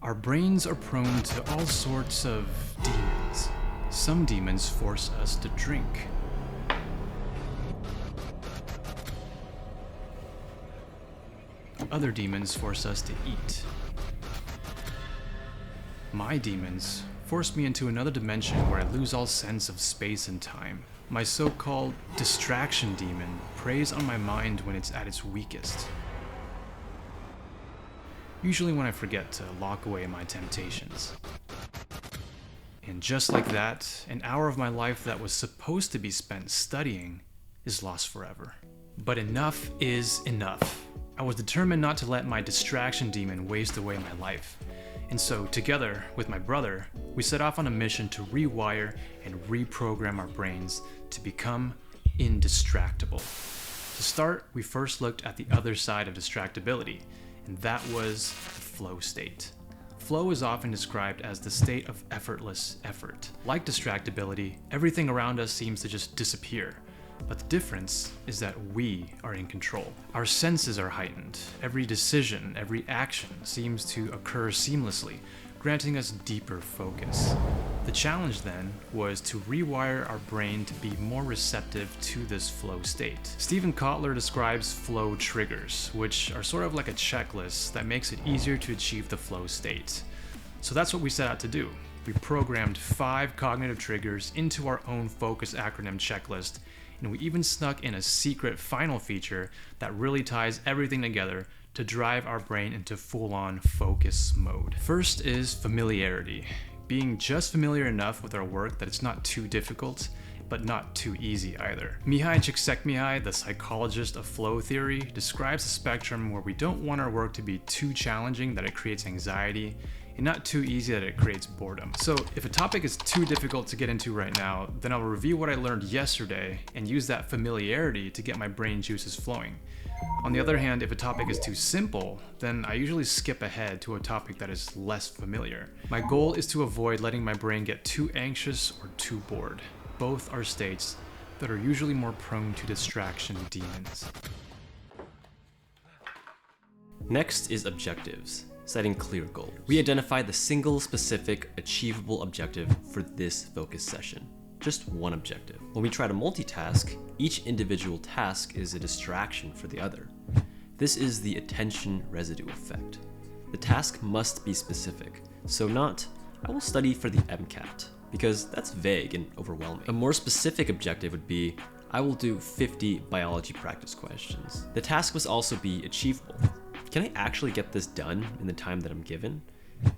Our brains are prone to all sorts of demons. Some demons force us to drink. Other demons force us to eat. My demons force me into another dimension where I lose all sense of space and time. My so-called distraction demon preys on my mind when it's at its weakest. Usually when I forget to lock away my temptations. And just like that, an hour of my life that was supposed to be spent studying is lost forever. But enough is enough. I was determined not to let my distraction demon waste away my life. And so, together with my brother, we set off on a mission to rewire and reprogram our brains to become indistractable. To start, we first looked at the other side of distractibility, and that was the flow state. Flow is often described as the state of effortless effort. Like distractibility, everything around us seems to just disappear. But the difference is that we are in control. Our senses are heightened. Every decision, every action seems to occur seamlessly, granting us deeper focus. The challenge then was to rewire our brain to be more receptive to this flow state. Stephen Kotler describes flow triggers, which are sort of like a checklist that makes it easier to achieve the flow state. So that's what we set out to do. We programmed 5 cognitive triggers into our own focus acronym checklist, and we even snuck in a secret final feature that really ties everything together to drive our brain into full-on focus mode. First is familiarity. Being just familiar enough with our work that it's not too difficult, but not too easy either. Mihai Csikszentmihalyi, the psychologist of flow theory, describes a spectrum where we don't want our work to be too challenging that it creates anxiety, and not too easy that it creates boredom. So if a topic is too difficult to get into right now, then I'll review what I learned yesterday and use that familiarity to get my brain juices flowing. On the other hand, if a topic is too simple, then I usually skip ahead to a topic that is less familiar. My goal is to avoid letting my brain get too anxious or too bored. Both are states that are usually more prone to distraction demons. Next is objectives. Setting clear goals. We identify the single specific achievable objective for this focus session. Just one objective. When we try to multitask, each individual task is a distraction for the other. This is the attention residue effect. The task must be specific, so not, I will study for the MCAT, because that's vague and overwhelming. A more specific objective would be, I will do 50 biology practice questions. The task must also be achievable. Can I actually get this done in the time that I'm given?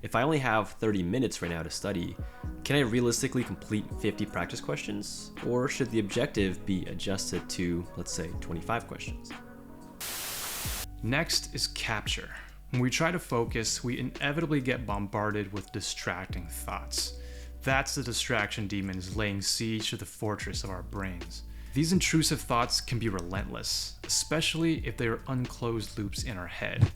If I only have 30 minutes right now to study, can I realistically complete 50 practice questions? Or should the objective be adjusted to, let's say, 25 questions? Next is capture. When we try to focus, we inevitably get bombarded with distracting thoughts. That's the distraction demons laying siege to the fortress of our brains. These intrusive thoughts can be relentless, especially if they are unclosed loops in our head.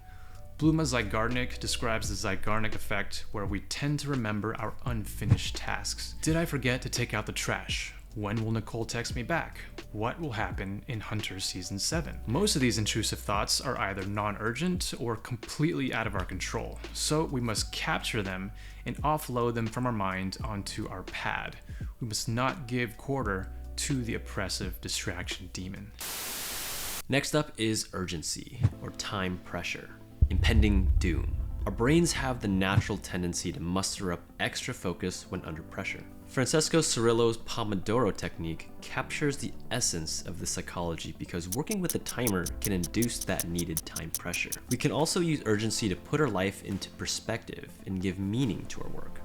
Bluma Zygarnik describes the Zygarnik effect, where we tend to remember our unfinished tasks. Did I forget to take out the trash? When will Nicole text me back? What will happen in Hunter Season 7? Most of these intrusive thoughts are either non-urgent or completely out of our control, so we must capture them and offload them from our mind onto our pad. We must not give quarter to the oppressive distraction demon. Next up is urgency, or time pressure, impending doom. Our brains have the natural tendency to muster up extra focus when under pressure. Francesco Cirillo's Pomodoro technique captures the essence of the psychology because working with a timer can induce that needed time pressure. We can also use urgency to put our life into perspective and give meaning to our work.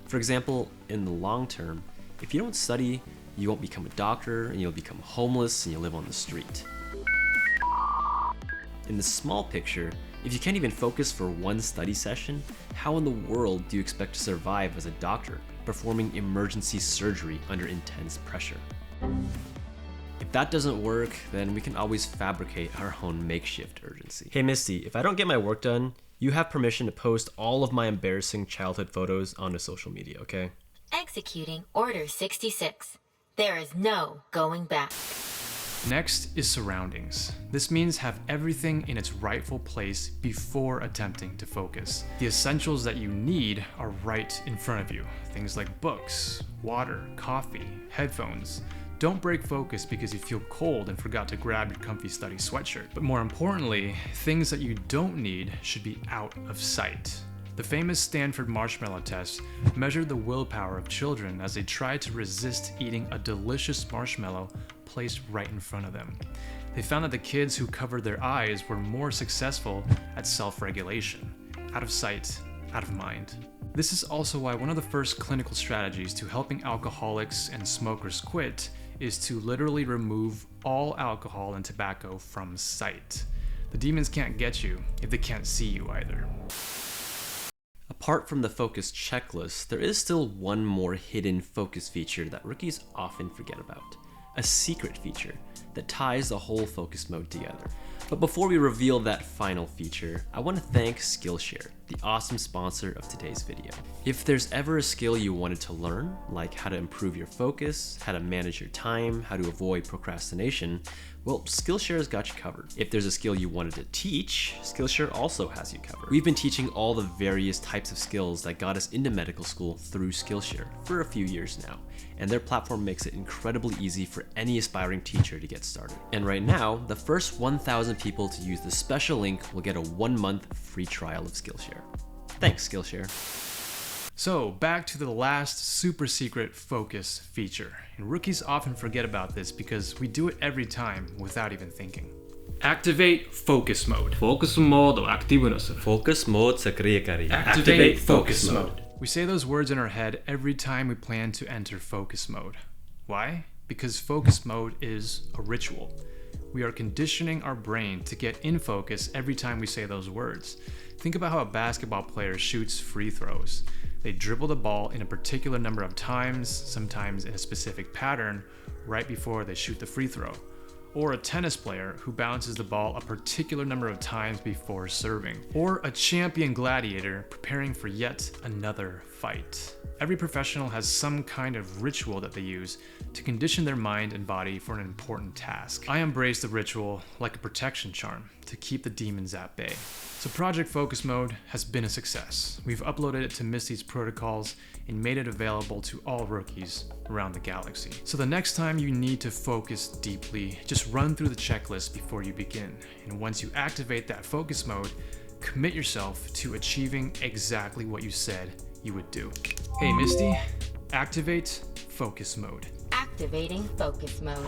For example, in the long term, if you don't study, you won't become a doctor, and you'll become homeless, and you'll live on the street. In the small picture, if you can't even focus for one study session, how in the world do you expect to survive as a doctor, performing emergency surgery under intense pressure? If that doesn't work, then we can always fabricate our own makeshift urgency. Hey Misty, if I don't get my work done, you have permission to post all of my embarrassing childhood photos onto social media, okay? Executing Order 66. There is no going back. Next is surroundings. This means have everything in its rightful place before attempting to focus. The essentials that you need are right in front of you. Things like books, water, coffee, headphones. Don't break focus because you feel cold and forgot to grab your comfy study sweatshirt. But more importantly, things that you don't need should be out of sight. The famous Stanford marshmallow test measured the willpower of children as they tried to resist eating a delicious marshmallow placed right in front of them. They found that the kids who covered their eyes were more successful at self-regulation. Out of sight, out of mind. This is also why one of the first clinical strategies to helping alcoholics and smokers quit is to literally remove all alcohol and tobacco from sight. The demons can't get you if they can't see you either. Apart from the focus checklist, there is still one more hidden focus feature that rookies often forget about. A secret feature that ties the whole focus mode together. But before we reveal that final feature, I want to thank Skillshare, the awesome sponsor of today's video. If there's ever a skill you wanted to learn, like how to improve your focus, how to manage your time, how to avoid procrastination, well, Skillshare's got you covered. If there's a skill you wanted to teach, Skillshare also has you covered. We've been teaching all the various types of skills that got us into medical school through Skillshare for a few years now, and their platform makes it incredibly easy for any aspiring teacher to get started. And right now, the first 1,000 people to use the special link will get a 1-month free trial of Skillshare. Thanks, Skillshare. So back to the last super secret focus feature. And rookies often forget about this because we do it every time without even thinking. Activate focus mode. Focus mode をアクティブにする。 Focus mode sa kriya-kariya. Activate focus mode. We say those words in our head every time we plan to enter focus mode. Why? Because focus mode is a ritual. We are conditioning our brain to get in focus every time we say those words. Think about how a basketball player shoots free throws. They dribble the ball in a particular number of times, sometimes in a specific pattern, right before they shoot the free throw. Or a tennis player who bounces the ball a particular number of times before serving. Or a champion gladiator preparing for yet another fight. Every professional has some kind of ritual that they use to condition their mind and body for an important task. I embrace the ritual like a protection charm to keep the demons at bay. So Project Focus Mode has been a success. We've uploaded it to Misty's protocols and made it available to all rookies around the galaxy. So the next time you need to focus deeply, just run through the checklist before you begin. And once you activate that focus mode, commit yourself to achieving exactly what you said you would do. Hey Misty, activate focus mode. Activating focus mode.